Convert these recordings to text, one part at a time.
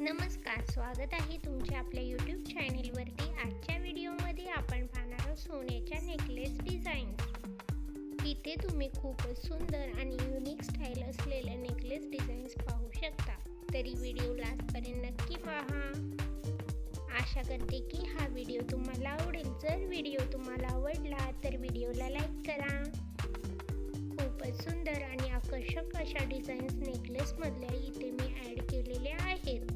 नमस्कार, स्वागत आहे तुमचे आपल्या यूट्यूब चॅनेलवरती। आजच्या व्हिडिओमध्ये आपण पाहणार आहोत सोन्याच्या नेकलेस डिझाईन्स। इथे तुम्ही खूपच सुंदर आणि युनिक स्टाईल असलेल्या नेकलेस डिझाईन्स पाहू शकता। तरी व्हिडिओ लास्टपर्यंत नक्की पहा। आशा करते की हा व्हिडिओ तुम्हाला आवडेल। जर व्हिडिओ तुम्हाला आवडला तर व्हिडिओला लाईक करा। खूपच सुंदर आणि आकर्षक अशा डिझाईन्स नेकलेसमधल्या इथे मी ॲड केलेल्या आहेत।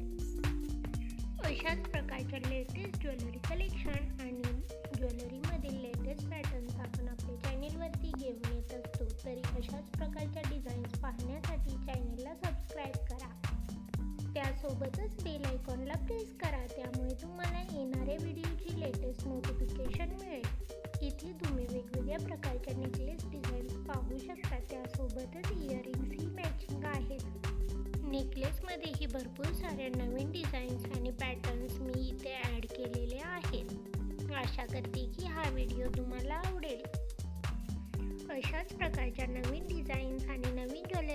अशाच प्रकारच्या लेटेस्ट ज्वेलरी कलेक्शन आणि ज्वेलरीमधील लेटेस्ट पॅटर्न्स आपण आपल्या चॅनेलवरती घेऊन येत असतो। तरी अशाच प्रकारच्या डिझाईन्स पाहण्यासाठी चॅनेलला सबस्क्राईब करा। त्यासोबतच बेल आयकॉनला प्रेस करा, त्यामुळे तुम्हाला येणाऱ्या व्हिडिओची लेटेस्ट नोटिफिकेशन मिळेल। इथे तुम्ही वेगवेगळ्या प्रकारच्या नेकलेस डिझाईन्स पाहू शकता। त्यासोबतच इयरिंग्सही मॅचिंग आहेत। नेकलेसमध्येही भरपूर साऱ्या नवीन डिझाईन्स आणि पॅटर्न्स मी इथे ॲड केलेले आहेत। आशा करते की हा व्हिडिओ तुम्हाला आवडेल। अशाच प्रकारच्या नवीन डिझाईन्स आणि नवीन ज्वेलरी